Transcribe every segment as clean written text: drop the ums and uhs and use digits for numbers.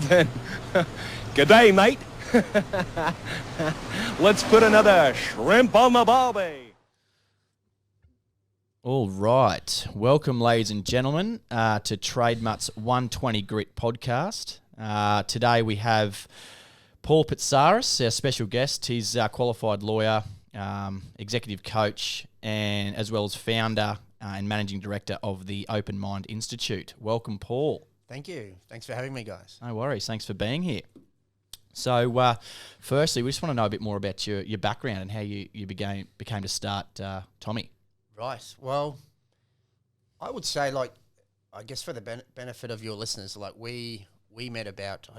then g'day, mate. Let's put another shrimp on the barbie. All right. Welcome, ladies and gentlemen, to Trademutt's 120 Grit podcast. Today we have Paul Pitsaras, our special guest. He's a qualified lawyer, executive coach, and as well as founder and managing director of the Open Mind Institute. Welcome, Paul. Thank you. Thanks for having me, guys. No worries. Thanks for being here. So, firstly, we just want to know a bit more about your background and how you became to start TOMI. Right. Well, I would say, I guess for the benefit of your listeners, we met about,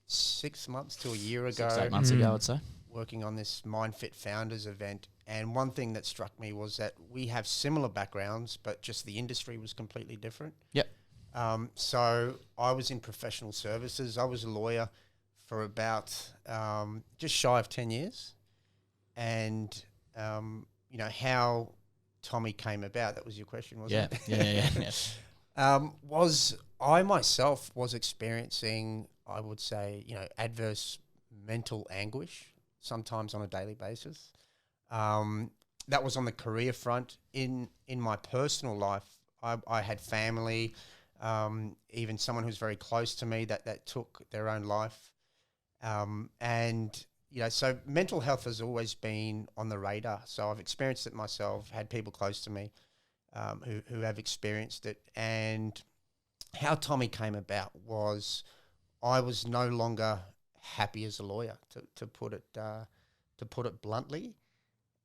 6 months to a year ago. 6-8 months ago, I'd say. Working on this MindFit Founders event. And one thing that struck me was that we have similar backgrounds, but just the industry was completely different. Yep. So I was in professional services. I was a lawyer for about just shy of 10 years. And, how TOMI came about, that was your question, wasn't it? Yeah. Was I myself was experiencing, I would say, adverse mental anguish, sometimes on a daily basis. That was on the career front. In my personal life, I had family, even someone who's very close to me that took their own life. So mental health has always been on the radar. So I've experienced it myself, had people close to me who have experienced it. And how TOMI came about was I was no longer happy as a lawyer, to put it bluntly.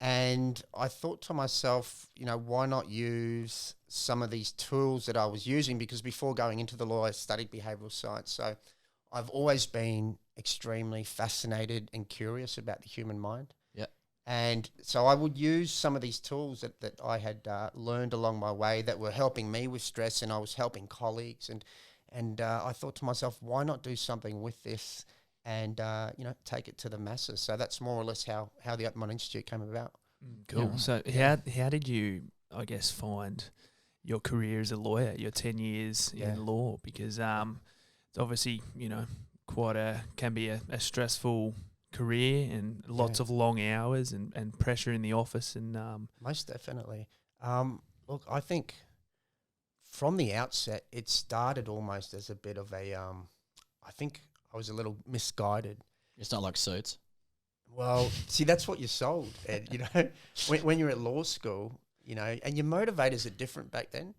And I thought to myself, why not use some of these tools that I was using? Because before going into the law, I studied behavioural science. So I've always been extremely fascinated and curious about the human mind. Yeah. And so I would use some of these tools that I had learned along my way that were helping me with stress, and I was helping colleagues. And I thought to myself, why not do something with this and, take it to the masses? So that's more or less how the Open Mind Institute came about. Cool. Yeah. So how did you, find your career as a lawyer, your 10 years in law? Because it's obviously, can be a stressful career and lots of long hours and pressure in the office. And Most definitely. Look, I think from the outset, it started almost as a bit of a, I think I was a little misguided. It's not like Suits. Well, see, that's what you're sold, Ed, when you're at law school, and your motivators are different back then,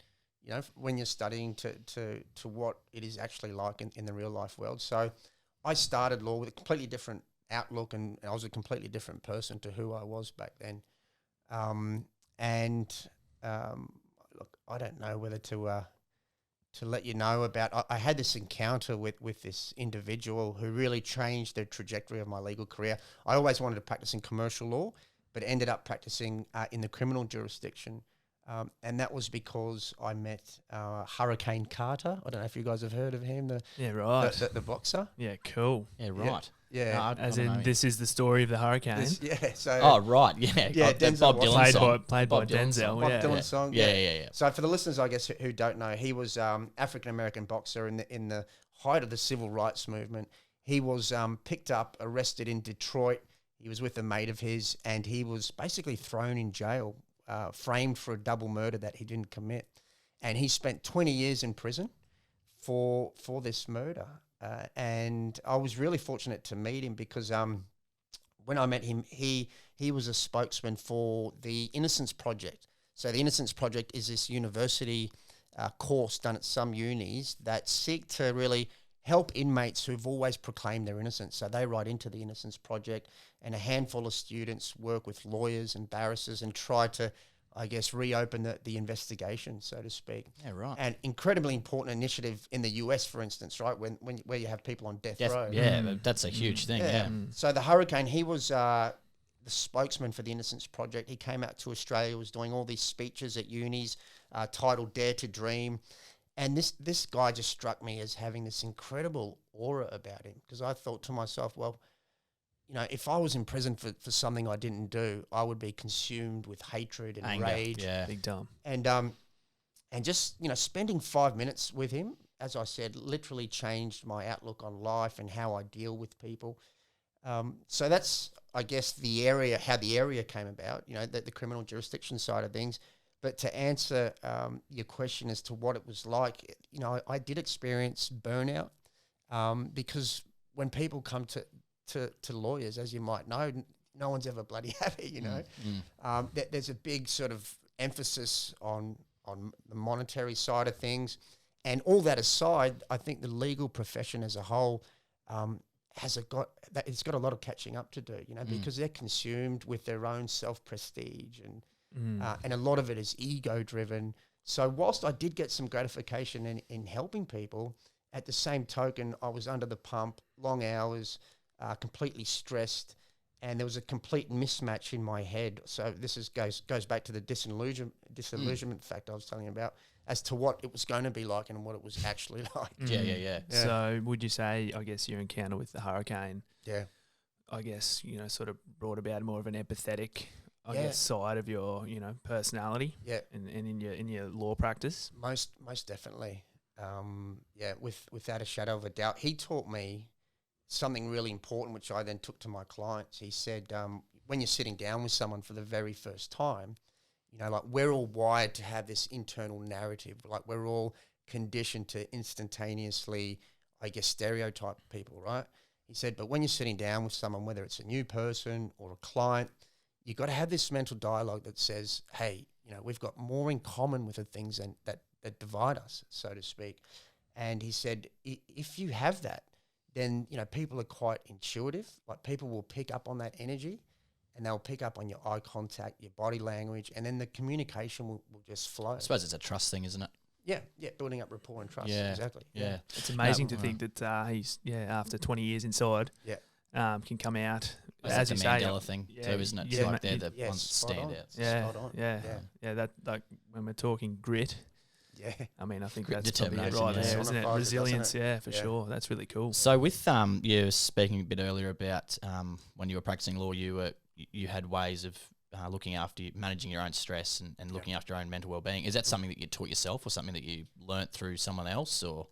when you're studying to what it is actually like in the real life world. So I started law with a completely different outlook, and I was a completely different person to who I was back then. Look, I don't know whether to let you know about, I had this encounter with this individual who really changed the trajectory of my legal career. I always wanted to practice in commercial law, but ended up practicing in the criminal jurisdiction. And that was because I met Hurricane Carter. I don't know if you guys have heard of him, the boxer. Yeah, cool. Yeah, right. Yeah. No, As in, this is the story of the hurricane. Right. Yeah. Denzel Bob Dylan song. Played by Bob Dylan Denzel. song. Bob Dylan song. Yeah. So for the listeners, I guess, who don't know, he was African-American boxer in the height of the civil rights movement. He was picked up, arrested in Detroit. He was with a mate of his, and he was basically thrown in jail, framed for a double murder that he didn't commit. And he spent 20 years in prison for this murder. And I was really fortunate to meet him because when I met him, he was a spokesman for the Innocence Project. So the Innocence Project is this university course done at some unis that seek to really help inmates who've always proclaimed their innocence. So they write into the Innocence Project, and a handful of students work with lawyers and barristers and try to, I guess, reopen the investigation, so to speak. Yeah, right. And incredibly important initiative in the US, for instance, right, where you have people on death row. Yeah, that's a huge thing, yeah. So the Hurricane, he was the spokesman for the Innocence Project. He came out to Australia, was doing all these speeches at unis titled Dare to Dream. And this guy just struck me as having this incredible aura about him, because I thought to myself, well, if I was in prison for something I didn't do, I would be consumed with hatred and anger, rage. Yeah, big time. And just, spending 5 minutes with him as I said, literally changed my outlook on life and how I deal with people. So that's, I guess, how the area came about, the criminal jurisdiction side of things. But to answer your question as to what it was like, I did experience burnout because when people come to lawyers, as you might know, no one's ever bloody happy, there's a big sort of emphasis on the monetary side of things. And all that aside, I think the legal profession as a whole it's got a lot of catching up to do, because they're consumed with their own self-prestige and a lot of it is ego-driven. So whilst I did get some gratification in helping people, at the same token, I was under the pump, long hours, completely stressed, and there was a complete mismatch in my head. So this goes back to the disillusionment factor I was telling you about, as to what it was going to be like and what it was actually like. Yeah. So would you say, I guess, your encounter with the hurricane, I guess, sort of brought about more of an empathetic, I guess, side of your, personality, and in your law practice? Most definitely. Without a shadow of a doubt. He taught me something really important, which I then took to my clients. He said, when you're sitting down with someone for the very first time, like we're all wired to have this internal narrative. Like we're all conditioned to instantaneously, I guess, stereotype people, right? He said, but when you're sitting down with someone, whether it's a new person or a client, you got to have this mental dialogue that says, hey, we've got more in common with the things that divide us, so to speak. And he said, if you have that, then, people are quite intuitive. Like people will pick up on that energy and they'll pick up on your eye contact, your body language, and then the communication will just flow. I suppose it's a trust thing, isn't it? Yeah, building up rapport and trust. Yeah, exactly. Yeah. It's amazing to think that he's, after 20 years inside, can come out. It's as like you the say, Mandela thing too, isn't it? It's like they're the ones that stand out. Yeah. That, like, when we're talking grit, I mean, I think Grit, that's probably determination, right there, yeah. isn't it? Personifies it, Resilience, doesn't it? for sure. That's really cool. So with you were speaking a bit earlier about when you were practicing law, you had ways of looking after managing your own stress and looking after your own mental well-being. Is that something that you taught yourself or something that you learnt through someone else, or?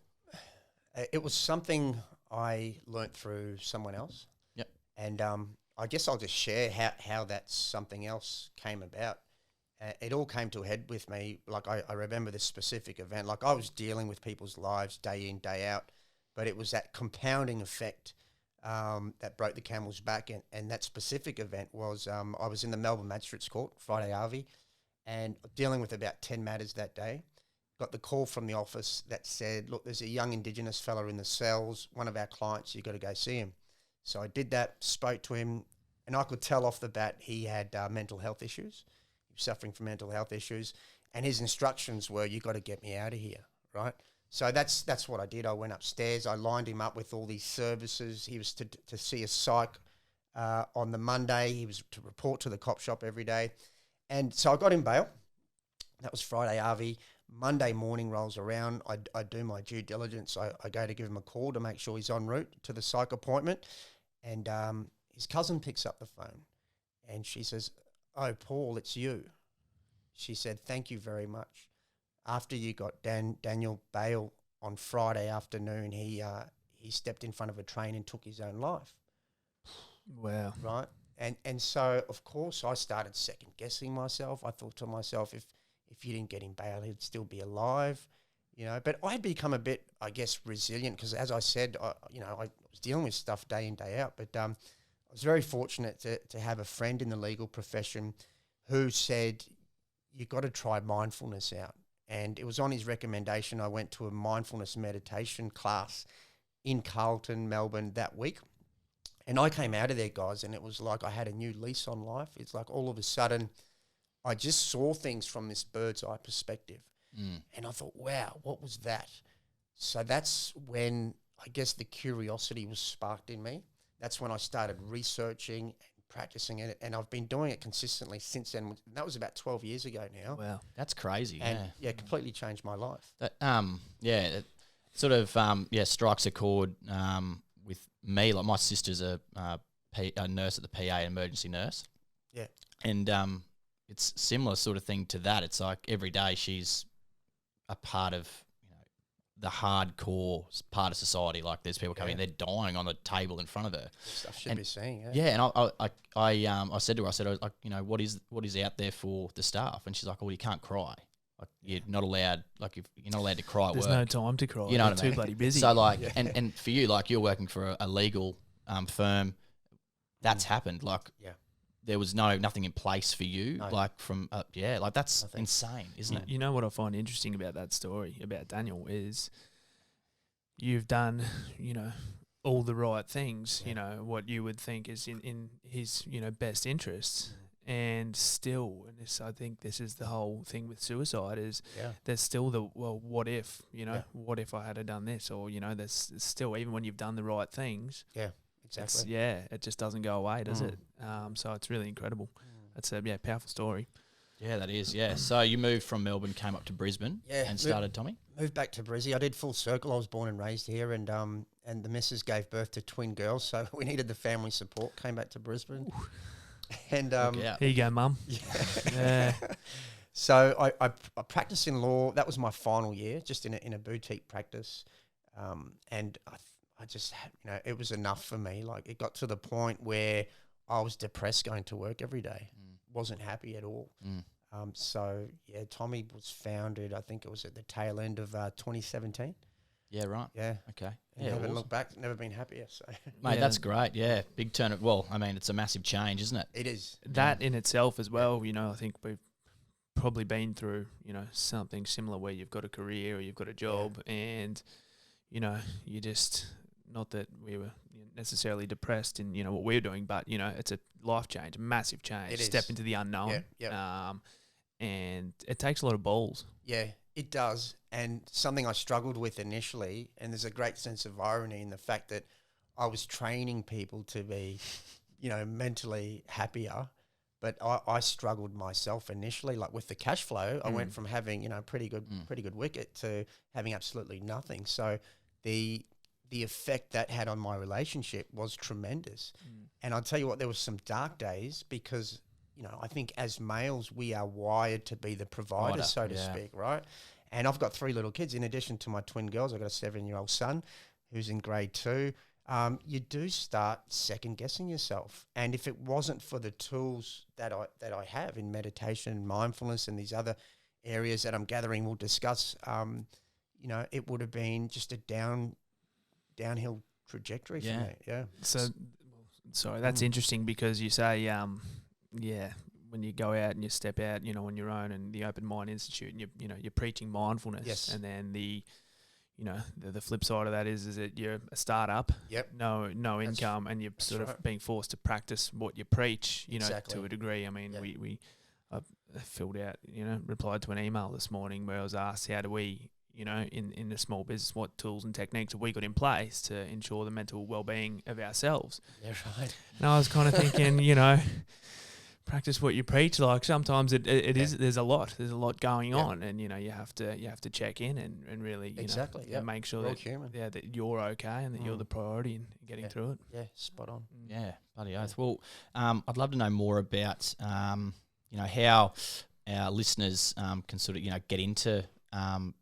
It was something I learnt through someone else. Yep. And I guess I'll just share how that something else came about. It all came to a head with me. Like I remember this specific event. Like I was dealing with people's lives day in, day out, but it was that compounding effect that broke the camel's back. And that specific event was I was in the Melbourne Magistrates Court, Friday Arvi, and dealing with about 10 matters that day. Got the call from the office that said, look, there's a young Indigenous fella in the cells, one of our clients, you got to go see him. So I did that, spoke to him, and I could tell off the bat he had mental health issues. He was suffering from mental health issues, and his instructions were, you got to get me out of here, right? So that's what I did. I went upstairs, I lined him up with all these services. He was to see a psych on the Monday. He was to report to the cop shop every day. And so I got him bail. That was Friday Arvi. Monday morning rolls around. I do my due diligence. I go to give him a call to make sure he's en route to the psych appointment. And his cousin picks up the phone and she says, oh, Paul, it's you. She said, thank you very much. After you got Daniel bail on Friday afternoon, he stepped in front of a train and took his own life. Wow. Right? And so, of course, I started second-guessing myself. I thought to myself, if you didn't get him bail, he'd still be alive, But I'd become a bit, I guess, resilient because, as I said, I was dealing with stuff day in, day out. But I was very fortunate to have a friend in the legal profession who said, you've got to try mindfulness out. And it was on his recommendation I went to a mindfulness meditation class in Carlton, Melbourne that week. And I came out of there, guys, and it was like I had a new lease on life. It's like all of a sudden I just saw things from this bird's eye perspective. And I thought, wow, what was that? So that's when I guess the curiosity was sparked in me. That's when I started researching and practicing it. And I've been doing it consistently since then. That was about 12 years ago now. Wow. That's crazy. And completely changed my life. That, it sort of, strikes a chord with me. Like my sister's a nurse at the PA, an emergency nurse. Yeah. And it's similar sort of thing to that. It's like every day she's a part of the hardcore part of society. Like there's people coming, they're dying on the table in front of her. Stuff should be seen. Yeah. Yeah, and I said to her, I was like, you know, what is out there for the staff? And she's like, well, you can't cry. Like you're not allowed. Like if you're not allowed to cry at There's work. no time to cry. You know You're what I mean? too bloody busy. So like, and for you, like you're working for a legal firm. That's happened. Like, there was nothing in place for you. No. Like from like that's insane, isn't it? You know what I find interesting about that story about Daniel is you've done, you know, all the right things, you know, what you would think is in his, you know, best interests. And still, and this, I think this is the whole thing with suicide is there's still the, well, what if, you know, what if I had done this? Or, you know, there's still, even when you've done the right things. Yeah, exactly. It just doesn't go away, does it? So it's really incredible. That's a powerful story. Yeah, that is. Yeah. So you moved from Melbourne, came up to Brisbane, and started TOMI. Moved back to Brizzy. I did full circle. I was born and raised here, and the missus gave birth to twin girls, so we needed the family support. Came back to Brisbane, and here you go, Mum. Yeah. So I practiced in law. That was my final year, just in a boutique practice, and I just had, you know, it was enough for me. Like it got to the point where I was depressed going to work every day. Wasn't happy at all. So yeah, TOMI was founded, I think it was at the tail end of 2017. Yeah, right. Yeah. Okay. And Yeah, never awesome. looked back, never been happier. So Mate, that's great. Yeah, big turn. Well, I mean, it's a massive change, isn't it? it is. That in itself as well, you know, I think we've probably been through, you know, something similar where you've got a career or you've got a job and, you know, you just, not that we were necessarily depressed in, you know, what we were doing, but, you know, it's a life change, a massive change. It is. Step into the unknown. And it takes a lot of balls. Yeah, it does. And something I struggled with initially, and there's a great sense of irony in the fact that I was training people to be, you know, mentally happier, but I struggled myself initially, like with the cash flow. I went from having, you know, pretty good wicket to having absolutely nothing. So the effect that had on my relationship was tremendous. And I'll tell you what, there was some dark days because, you know, I think as males, we are wired to be the provider, so to speak, right? And I've got 3 little kids. In addition to my twin girls, I've got a 7-year-old son who's in grade 2. You do start second guessing yourself. And if it wasn't for the tools that I have in meditation and mindfulness and these other areas that I'm gathering we'll discuss, you know, it would have been just a downhill trajectory for me. Yeah. So, sorry, that's interesting because you say, when you go out and you step out, you know, on your own and the Open Mind Institute, and you know, you're preaching mindfulness. Yes. And then the flip side of that is that you're a startup. Yep. No income, and you're sort of being forced to practice what you preach. You know, to a degree. I mean, I filled out, you know, replied to an email this morning where I was asked, how do we, you know, in the small business, what tools and techniques have we got in place to ensure the mental well-being of ourselves? Yeah, right. And I was kind of thinking, you know, practice what you preach. Like sometimes it is, there's a lot going on, and you know, you have to check in and really, you know, make sure that you're okay and that you're the priority in getting through it. Yeah, spot on. Yeah, bloody oath. Well, I'd love to know more about, you know, how our listeners can sort of, you know, get into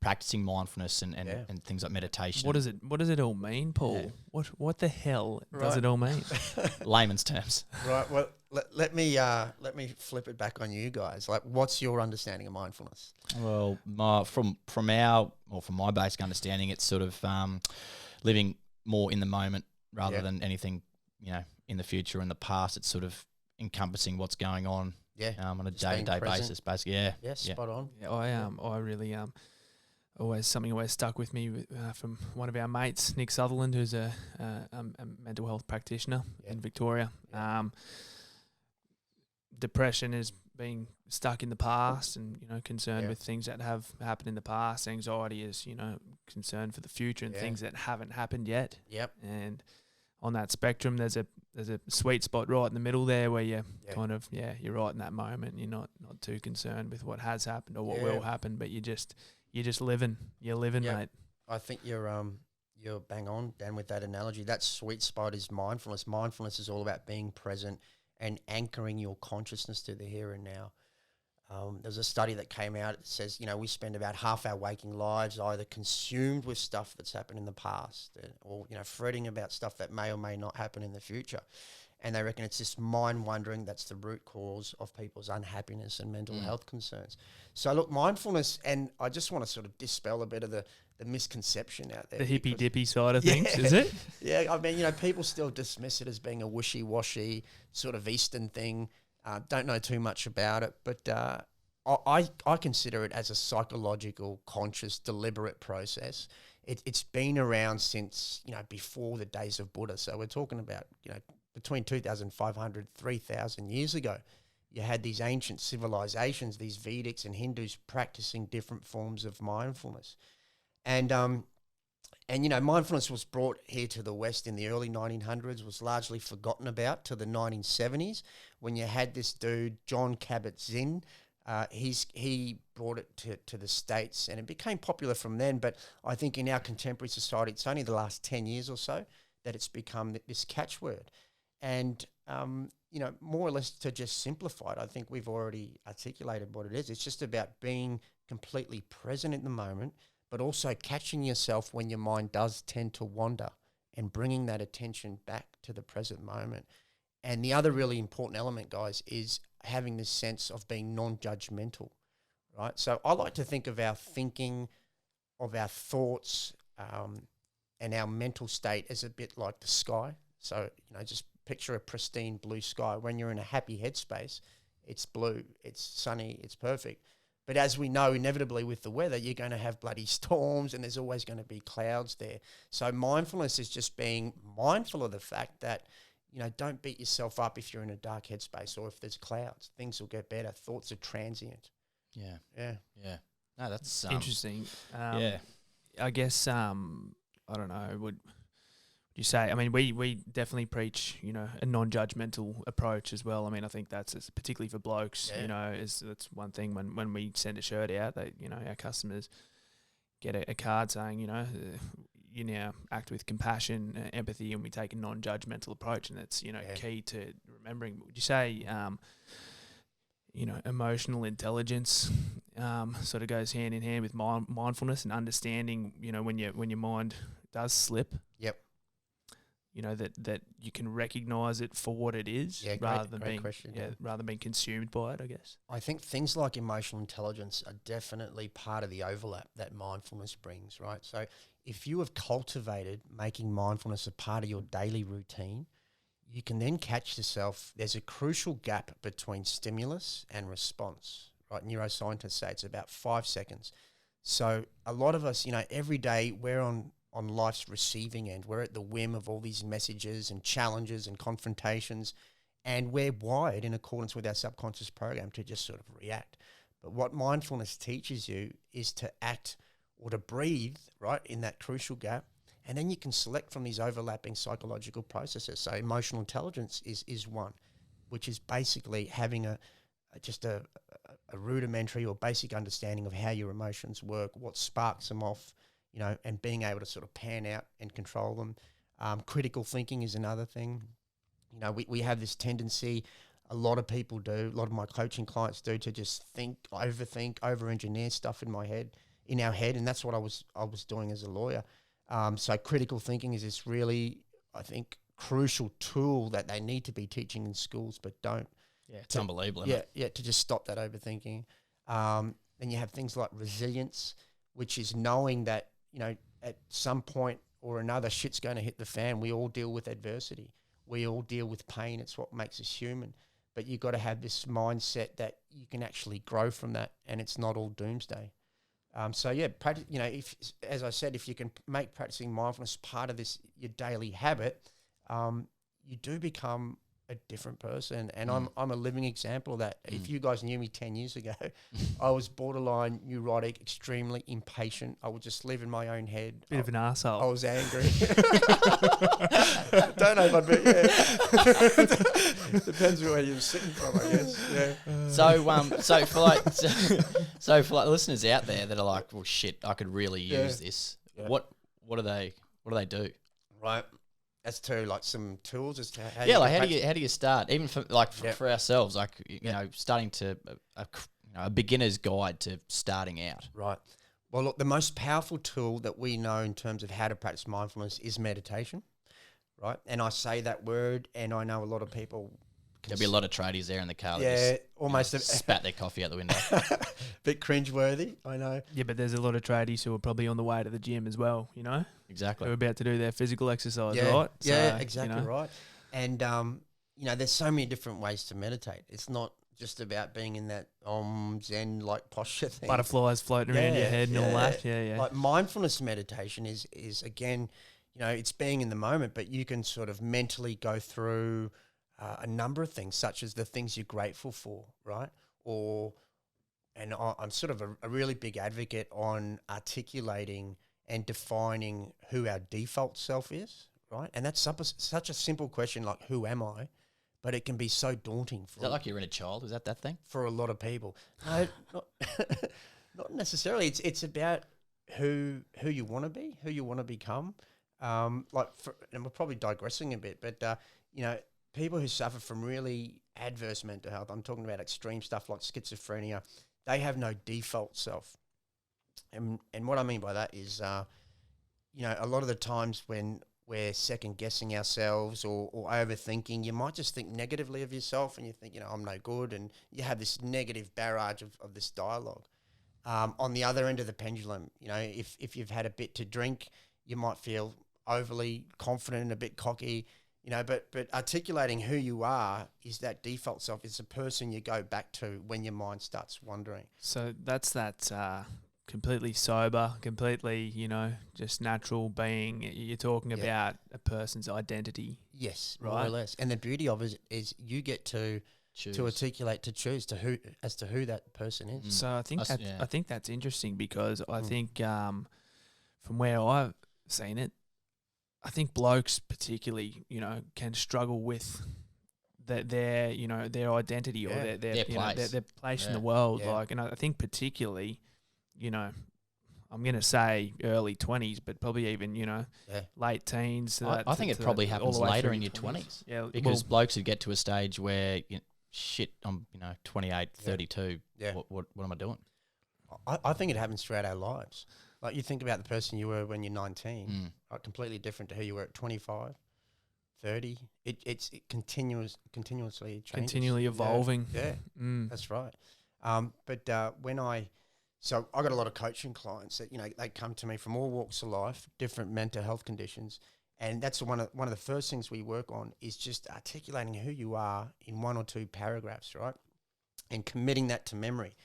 practicing mindfulness and things like meditation. What does it all mean, Paul? Yeah. What the hell does it all mean? Layman's terms. Right. Well, let me flip it back on you guys. Like, what's your understanding of mindfulness? Well, from my basic understanding, it's sort of living more in the moment rather than anything, you know, in the future or in the past. It's sort of encompassing what's going on. Yeah, on a day-to-day basis, basically. Yeah, spot on. Yeah, I really always stuck with me from one of our mates, Nick Sutherland, who's a mental health practitioner in Victoria. Depression is being stuck in the past, and you know, concerned with things that have happened in the past. Anxiety is, you know, concern for the future and things that haven't happened yet. Yep. And on that spectrum, there's a sweet spot right in the middle there where you're kind of, you're right in that moment. You're not too concerned with what has happened or what will happen, but you're just living. You're living, mate. I think you're bang on, Dan, with that analogy. That sweet spot is mindfulness. Mindfulness is all about being present and anchoring your consciousness to the here and now. There's a study that came out that says, we spend about half our waking lives either consumed with stuff that's happened in the past or, fretting about stuff that may or may not happen in the future. And they reckon it's this mind wandering that's the root cause of people's unhappiness and mental health concerns. So look, mindfulness, and I just want to sort of dispel a bit of the misconception out there. The hippy-dippy side of things, is it? Yeah, I mean, people still dismiss it as being a wishy-washy sort of Eastern thing. Don't know too much about it, but I consider it as a psychological, conscious, deliberate process. It's been around since, before the days of Buddha. So we're talking about, between 2,500, 3,000 years ago. You had these ancient civilizations, these Vedics and Hindus practicing different forms of mindfulness. And mindfulness was brought here to the West in the early 1900s, was largely forgotten about till the 1970s when you had this dude, John Kabat-Zinn. He brought it to the States and it became popular from then. But I think in our contemporary society, it's only the last 10 years or so that it's become this catchword. And, more or less to just simplify it, I think we've already articulated what it is. It's just about being completely present in the moment, but also catching yourself when your mind does tend to wander and bringing that attention back to the present moment. And the other really important element, guys, is having this sense of being non-judgmental, right? So I like to think of our thinking, of our thoughts, and our mental state as a bit like the sky. So, just picture a pristine blue sky. When you're in a happy headspace, it's blue, it's sunny, it's perfect. But as we know, inevitably with the weather, you're going to have bloody storms and there's always going to be clouds there. So mindfulness is just being mindful of the fact that, don't beat yourself up if you're in a dark headspace or if there's clouds. Things will get better. Thoughts are transient. Yeah. No, that's interesting. Yeah. I guess, I don't know, would you say, I mean, we definitely preach, a non-judgmental approach as well. I mean, I think that's particularly for blokes, that's one thing when we send a shirt out that, our customers get a card saying, you now act with compassion, empathy, and we take a non-judgmental approach. And it's, key to remembering. Would you say, emotional intelligence sort of goes hand in hand with mindfulness and understanding, when your mind does slip? Yep. That you can recognise it for what it is, rather than being consumed by it, I guess. I think things like emotional intelligence are definitely part of the overlap that mindfulness brings, right? So if you have cultivated making mindfulness a part of your daily routine, you can then catch yourself. There's a crucial gap between stimulus and response, right? Neuroscientists say it's about 5 seconds. So a lot of us, every day we're on life's receiving end. We're at the whim of all these messages and challenges and confrontations, and we're wired in accordance with our subconscious program to just sort of react. But what mindfulness teaches you is to act or to breathe, right, in that crucial gap, and then you can select from these overlapping psychological processes. So emotional intelligence is one, which is basically having a rudimentary or basic understanding of how your emotions work, what sparks them off, and being able to sort of pan out and control them. Critical thinking is another thing. We have this tendency, a lot of people do, a lot of my coaching clients do, to just overthink, over-engineer stuff in our head, and that's what I was doing as a lawyer. So critical thinking is this really, I think, crucial tool that they need to be teaching in schools but don't. Yeah, it's unbelievable. Isn't it? Yeah, to just stop that overthinking. Then you have things like resilience, which is knowing that, at some point or another, shit's going to hit the fan. We all deal with adversity. We all deal with pain. It's what makes us human. But you've got to have this mindset that you can actually grow from that, and it's not all doomsday. If, as I said, if you can make practicing mindfulness part of your daily habit, you do become a different person. And I'm a living example of that. If you guys knew me 10 years ago, I was borderline neurotic, extremely impatient. I would just live in my own head. Bit of an arsehole. I was angry. Don't know if I'd be, depends where you're sitting from, I guess. Yeah. So for like listeners out there that are like, well, shit, I could really use this. Yeah. What do they do? Right. As to like some tools as to how how do you start, even for for ourselves, like starting to a beginner's guide to starting out. Right. Well, look, the most powerful tool that we know in terms of how to practice mindfulness is meditation, right? And I say that word, and I know a lot of people. There'll be a lot of tradies there in the car that just, almost spat their coffee out the window. bit cringeworthy, I know. Yeah, but there's a lot of tradies who are probably on the way to the gym as well, you know? Exactly. Who are about to do their physical exercise, Yeah, right? yeah, So, exactly you know. right. And, there's so many different ways to meditate. It's not just about being in that Zen-like posture thing. Butterflies floating around your head and all that. Yeah, yeah. Like mindfulness meditation is again, it's being in the moment, but you can sort of mentally go through a number of things, such as the things you're grateful for, right? I'm sort of a really big advocate on articulating and defining who our default self is, right? And that's such a simple question, like, who am I? But it can be so daunting. Is that like you're in a child? Is that thing? For a lot of people. No, not necessarily. It's about who you want to be, who you want to become. And we're probably digressing a bit, but, people who suffer from really adverse mental health, I'm talking about extreme stuff like schizophrenia, they have no default self. And what I mean by that is, a lot of the times when we're second guessing ourselves or overthinking, you might just think negatively of yourself and you think, I'm no good. And you have this negative barrage of this dialogue. On the other end of the pendulum, if you've had a bit to drink, you might feel overly confident and a bit cocky, but articulating who you are is that default self. It's a person you go back to when your mind starts wandering. So that's that completely sober, completely, just natural being. You're talking about a person's identity. Yes, right? More or less. And the beauty of it is you get to Choose. To articulate, to choose as to who that person is. So I think that's interesting because I think from where I've seen it, I think blokes particularly, can struggle with their identity or their place, their place in the world. Yeah. Like, and I think particularly, I'm going to say early 20s, but probably even, late teens. I think it probably happens later in your 20s. Yeah, because blokes would get to a stage where, I'm 28, 32. Yeah. What am I doing? I think it happens throughout our lives. Like, you think about the person you were when you're 19, right, completely different to who you were at 25, 30. It's continuously changes. Continually evolving. Yeah, that's right. But so I got a lot of coaching clients that, they come to me from all walks of life, different mental health conditions. And that's one of the first things we work on is just articulating who you are in one or two paragraphs, right? And committing that to memory.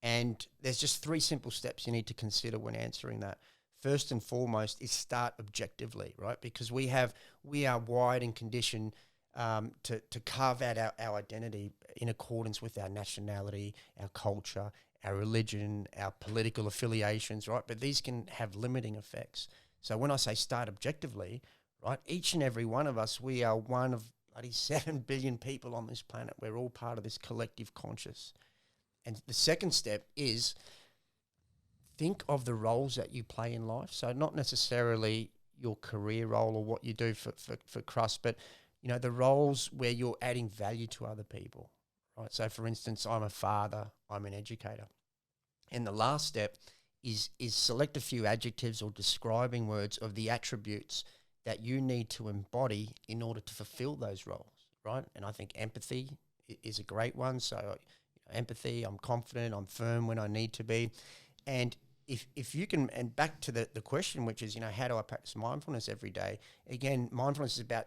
And there's just 3 simple steps you need to consider when answering that. First and foremost is start objectively, right? Because we are wired and conditioned to carve out our identity in accordance with our nationality, our culture, our religion, our political affiliations, right? But these can have limiting effects. So when I say start objectively, right, each and every one of us, we are one of bloody 7 billion people on this planet. We're all part of this collective conscious. And the second step is think of the roles that you play in life. So not necessarily your career role or what you do for crust, but, the roles where you're adding value to other people, right? So, for instance, I'm a father, I'm an educator. And the last step is select a few adjectives or describing words of the attributes that you need to embody in order to fulfill those roles, right? And I think empathy is a great one. So empathy, I'm confident, I'm firm when I need to be. And if you can, and back to the question, which is, how do I practice mindfulness every day? Again, mindfulness is about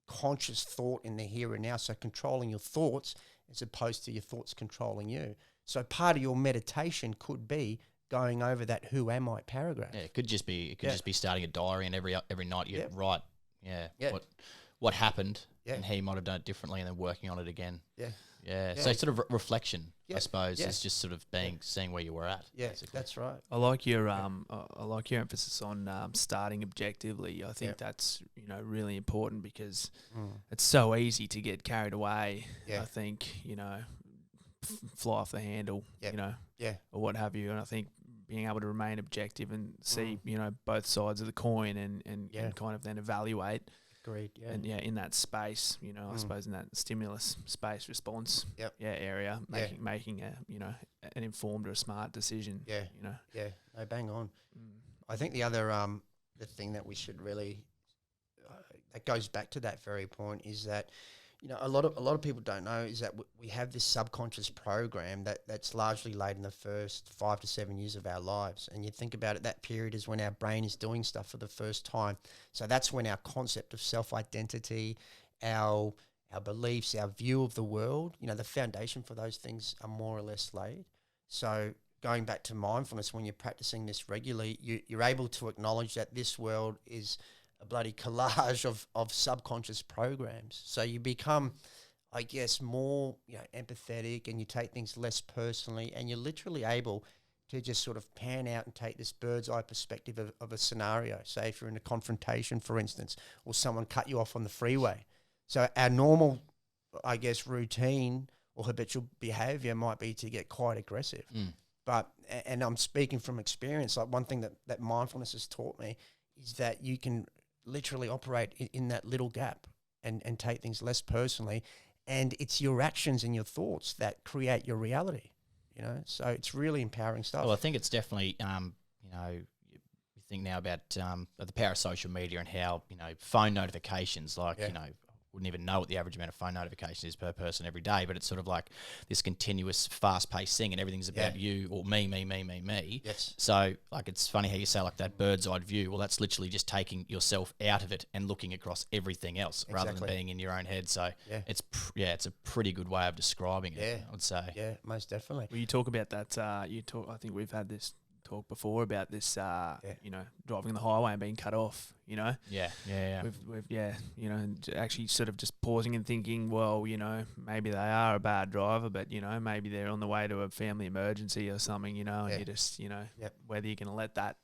conscious thought in the here and now. So controlling your thoughts as opposed to your thoughts controlling you. So part of your meditation could be going over that "Who am I" paragraph. Yeah, it could just be starting a diary, and every night you write, what happened, and how you might have done it differently, and then working on it again. Yeah. So sort of reflection, I suppose, is just sort of seeing where you were at. Yeah, basically. That's right. I like your emphasis on starting objectively. I think that's really important because it's so easy to get carried away. I think fly off the handle, or what have you. And I think being able to remain objective and see both sides of the coin and kind of then evaluate Agreed. Yeah. And in that space, I suppose in that stimulus space response area, making a an informed or a smart decision. Yeah. Yeah. No, bang on. I think the other the thing that we should really that goes back to that very point is that a lot of people don't know is that we have this subconscious program that's largely laid in the first 5 to 7 years of our lives. And you think about it, that period is when our brain is doing stuff for the first time. So that's when our concept of self-identity, our beliefs, our view of the world, the foundation for those things are more or less laid. So going back to mindfulness, when you're practicing this regularly, you're able to acknowledge that this world is a bloody collage of subconscious programs. So you become, I guess, more empathetic, and you take things less personally, and you're literally able to just sort of pan out and take this bird's eye perspective of a scenario. Say if you're in a confrontation, for instance, or someone cut you off on the freeway. So our normal, I guess, routine or habitual behavior might be to get quite aggressive. But, and I'm speaking from experience, like one thing that mindfulness has taught me is that you can literally operate in that little gap and take things less personally. And it's your actions and your thoughts that create your reality, So it's really empowering stuff. Well, I think it's definitely, you think now about the power of social media and how, phone notifications, wouldn't even know what the average amount of phone notifications is per person every day, but it's sort of like this continuous fast-paced thing and everything's about you or me. Yes. So, it's funny how you say that bird's-eye view. Well, that's literally just taking yourself out of it and looking across everything else rather than being in your own head. So, it's a pretty good way of describing it, I would say. Yeah, most definitely. Well, you talk about that, I think we've had this talk before about this, driving the highway and being cut off, Yeah. We've actually sort of just pausing and thinking, well, maybe they are a bad driver, but, maybe they're on the way to a family emergency or something, and you just, whether you're going to let that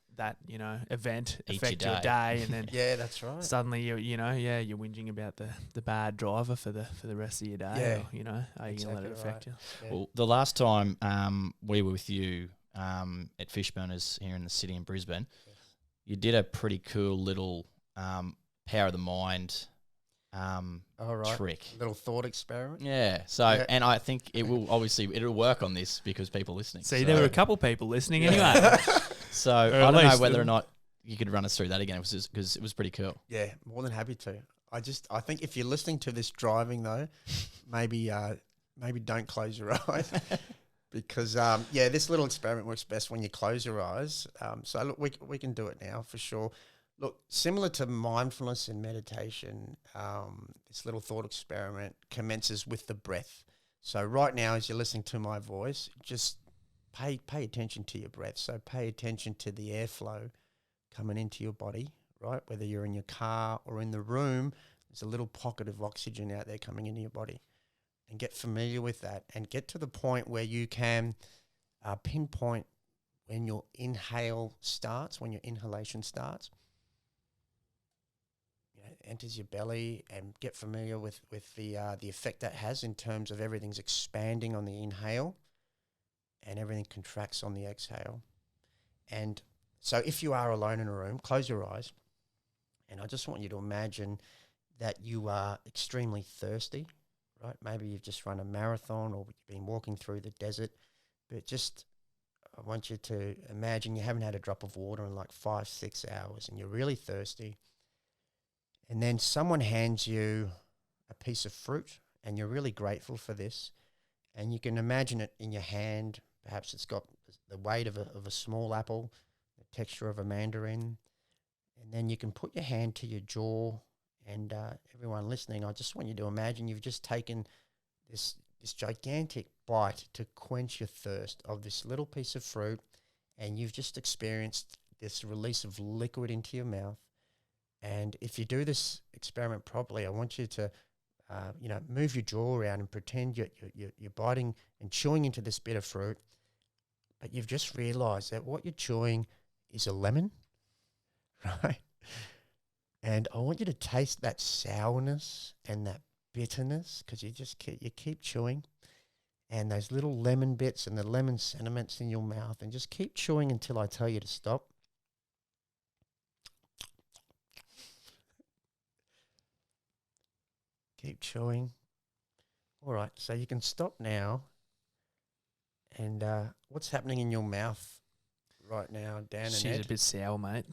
event affect your day and then that's right. suddenly you're whinging about the bad driver for the rest of your day, or, are you going to let it affect you? Yeah. Well, the last time we were with you at Fishburners here in the city in Brisbane, you did a pretty cool little power of the mind trick. A little thought experiment. Yeah. So, and I think it'll worwork on this because people are listening. See, there were a couple people listening anyway. So I don't know whether or not you could run us through that again, because it was pretty cool. Yeah, more than happy to. I think if you're listening to this driving though, maybe don't close your eyes. Because, this little experiment works best when you close your eyes. So, look, we can do it now for sure. Look, similar to mindfulness and meditation, this little thought experiment commences with the breath. So right now, as you're listening to my voice, just pay attention to your breath. So pay attention to the airflow coming into your body, right? Whether you're in your car or in the room, there's a little pocket of oxygen out there coming into your body. And get familiar with that and get to the point where you can pinpoint when your inhalation starts, enters your belly, and get familiar with the effect that has in terms of everything's expanding on the inhale and everything contracts on the exhale. And so if you are alone in a room, close your eyes, and I just want you to imagine that you are extremely thirsty. Right, maybe you've just run a marathon or you've been walking through the desert, but I want you to imagine you haven't had a drop of water in like 5-6 hours and you're really thirsty. And then someone hands you a piece of fruit and you're really grateful for this. And you can imagine it in your hand. Perhaps it's got the weight of a small apple, the texture of a mandarin. And then you can put your hand to your jaw. And everyone listening, I just want you to imagine you've just taken this gigantic bite to quench your thirst of this little piece of fruit, and you've just experienced this release of liquid into your mouth. And if you do this experiment properly, I want you to, move your jaw around and pretend you're biting and chewing into this bit of fruit, but you've just realised that what you're chewing is a lemon, right? And I want you to taste that sourness and that bitterness, because you keep chewing, and those little lemon bits and the lemon sentiments in your mouth, and just keep chewing until I tell you to stop. Keep chewing. All right, so you can stop now. And what's happening in your mouth right now, Dan and She's Ed? a bit sour, mate.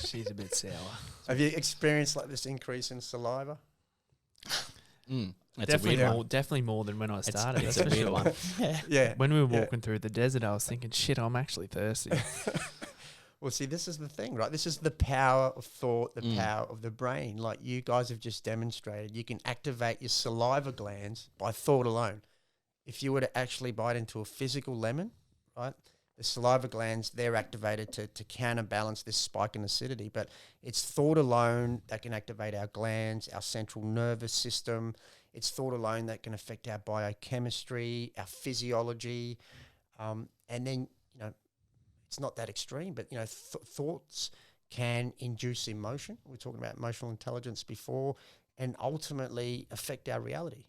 She's a bit sour. Have you experienced like this increase in saliva? That's a weird one. Definitely more than when I started. It's that's a for weird sure. one. Yeah. When we were walking through the desert, I was thinking, shit, I'm actually thirsty. Well, see, this is the thing, right? This is the power of thought, the power of the brain. Like you guys have just demonstrated, you can activate your saliva glands by thought alone. If you were to actually bite into a physical lemon, right, the saliva glands, they're activated to counterbalance this spike in acidity. But it's thought alone that can activate our glands, our central nervous system. It's thought alone that can affect our biochemistry, our physiology. And then, it's not that extreme, but, thoughts can induce emotion. We were talking about emotional intelligence before, and ultimately affect our reality.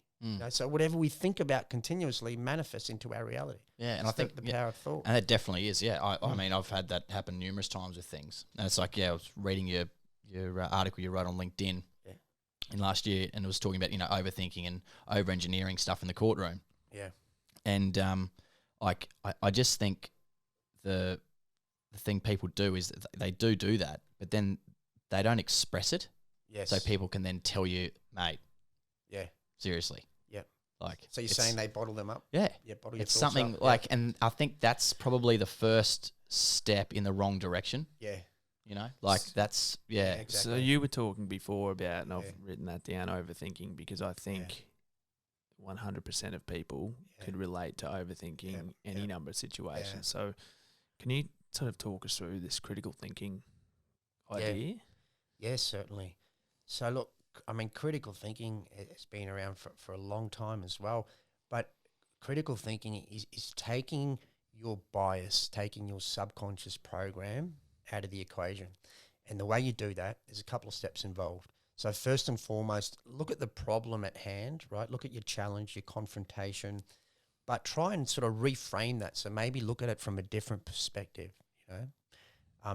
So whatever we think about continuously manifests into our reality. Yeah, and I think the power of thought. And it definitely is, yeah. I mean, I've had that happen numerous times with things. And it's like, I was reading your article you wrote on LinkedIn in last year, and it was talking about, overthinking and over-engineering stuff in the courtroom. Yeah. And I just think the thing people do is that they do that, but then they don't express it. Yes. So people can then tell you, mate. Yeah. Seriously. Yep. Like, so you're saying they bottle them up? Yeah. Yeah, bottle your it's thoughts something up. like, and I think that's probably the first step in the wrong direction. Yeah. That's, yeah. Exactly. So you were talking before about, and I've Yeah. written that down, overthinking, because I think 100% of people could relate to overthinking any number of situations. Yeah. So can you sort of talk us through this critical thinking idea? Yeah, certainly. So look, I mean, critical thinking has been around for a long time as well, but critical thinking is taking your bias, taking your subconscious program out of the equation. And the way you do that, there's a couple of steps involved. So first and foremost, look at the problem at hand, right? Look at your challenge, your confrontation, but try and sort of reframe that. So maybe look at it from a different perspective,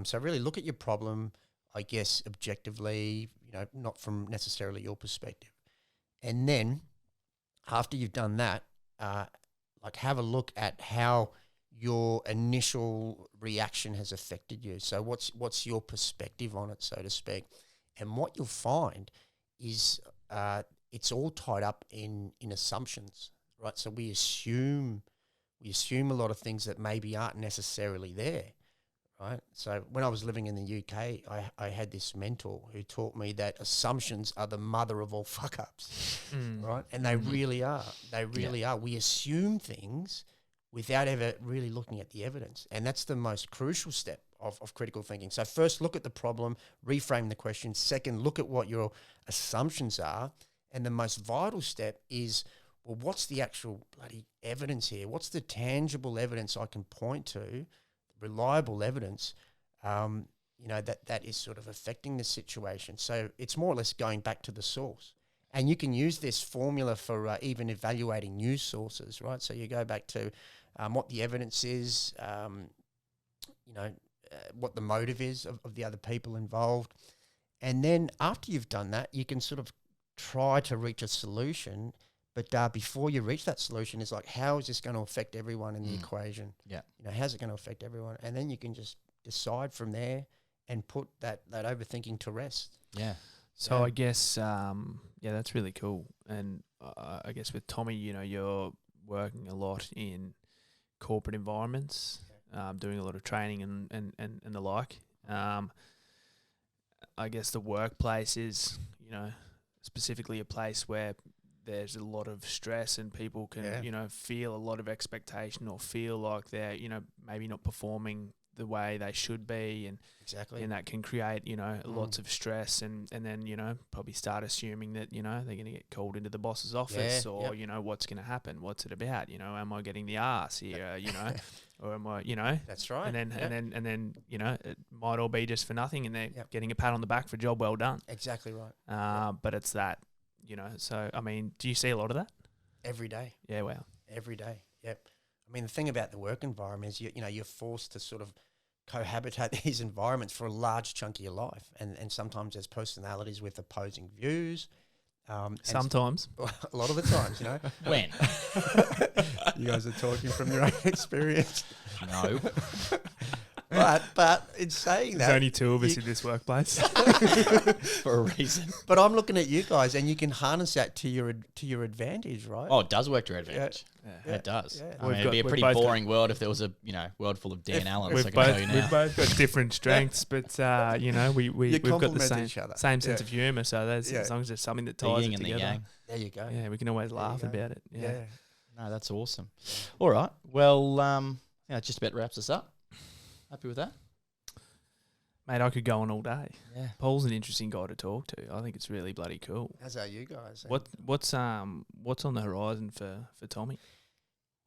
So really look at your problem, I guess, objectively, not from necessarily your perspective. And then after you've done that, have a look at how your initial reaction has affected you. So what's your perspective on it, so to speak? And what you'll find is it's all tied up in assumptions, right? So we assume a lot of things that maybe aren't necessarily there, right? So when I was living in the UK, I had this mentor who taught me that assumptions are the mother of all fuck-ups, right? And they really are. They really are. We assume things without ever really looking at the evidence. And that's the most crucial step of critical thinking. So first, look at the problem, reframe the question. Second, look at what your assumptions are. And the most vital step is, well, what's the actual bloody evidence here? What's the tangible evidence I can point to, reliable evidence, that is sort of affecting the situation? So it's more or less going back to the source. And you can use this formula for even evaluating news sources, right? So you go back to what the evidence is, what the motive is of the other people involved. And then after you've done that, you can sort of try to reach a solution. But before you reach that solution, is like, how is this going to affect everyone in the equation? Yeah. How's it going to affect everyone? And then you can just decide from there and put that overthinking to rest. Yeah. So I guess, that's really cool. And I guess with TOMI, you're working a lot in corporate environments, doing a lot of training and the like. I guess the workplace is, specifically a place where there's a lot of stress and people can, feel a lot of expectation or feel like they're, maybe not performing the way they should be, and exactly, and that can create lots of stress, and then probably start assuming that they're going to get called into the boss's office, or what's going to happen, what's it about, am I getting the arse here, or am I, that's right, and then it might all be just for nothing, and they're getting a pat on the back for a job well done. Exactly right. But it's that, so I mean, do you see a lot of that every day? Yeah, wow, every day. Yep. I mean, the thing about the work environment is you're forced to sort of cohabitate these environments for a large chunk of your life, and sometimes there's personalities with opposing views. And Sometimes. a lot of the times, When? You guys are talking from your own experience. No. But in saying There's that, only two of us in this workplace. For a reason. but I'm looking at you guys, and you can harness that to your advantage, right? Oh, it does work to your advantage. Yeah. It does. Yeah. I mean, it'd be a we've pretty both got- boring world if there was a world full of Dan Allens. I We've can tell you now. both got different strengths, but we've got the complement each other. same sense Yeah. of humour. So that's, Yeah. as long as there's something that The ties yin it and the together, yang. There you go. yeah, we can always laugh you go. about it. Yeah. No, that's awesome. All right. Well, yeah, it just about wraps us up. Happy with that? Mate, I could go on all day. Yeah. Paul's an interesting guy to talk to. I think it's really bloody cool. As are you guys. What's on the horizon for TOMI?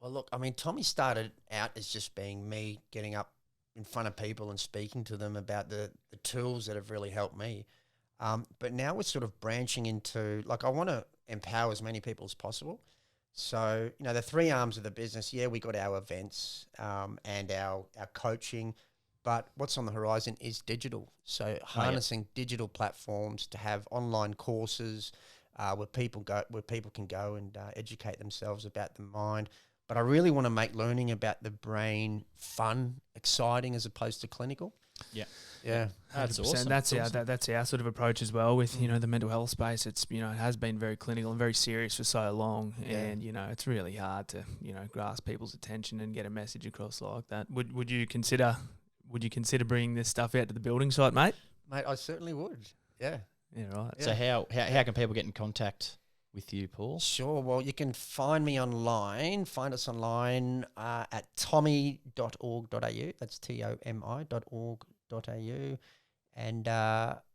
Well, look, I mean, Tommy started out as just being me getting up in front of people and speaking to them about the tools that have really helped me. But now we're sort of branching into, like, I want to empower as many people as possible. So, the three arms of the business, we got our events and our coaching, but what's on the horizon is digital. So harnessing digital platforms to have online courses where people can go and educate themselves about the mind. But I really want to make learning about the brain fun, exciting, as opposed to clinical. Yeah. Yeah. That's 100%. awesome. That's our sort of approach as well with the mental health space. It's it has been very clinical and very serious for so long, and it's really hard to grasp people's attention and get a message across like that. Would you consider bringing this stuff out to the building site, mate? Mate, I certainly would. Yeah. Yeah, right. So how can people get in contact with you, Paul? Sure. Well, you can find me online. Find us online at tomi.org.au. That's TOMI.org.au. And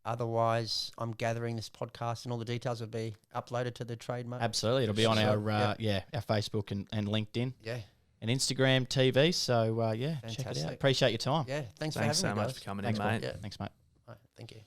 otherwise, I'm gathering this podcast, and all the details will be uploaded to the trademark. Absolutely. It'll be on our Facebook and LinkedIn. Yeah. And Instagram TV. So, check it Fantastic. out. Appreciate your time. Yeah. Thanks Thanks for so having me, much guys. for coming Thanks, in, Paul. mate. Yeah. Thanks, mate. All right, thank you.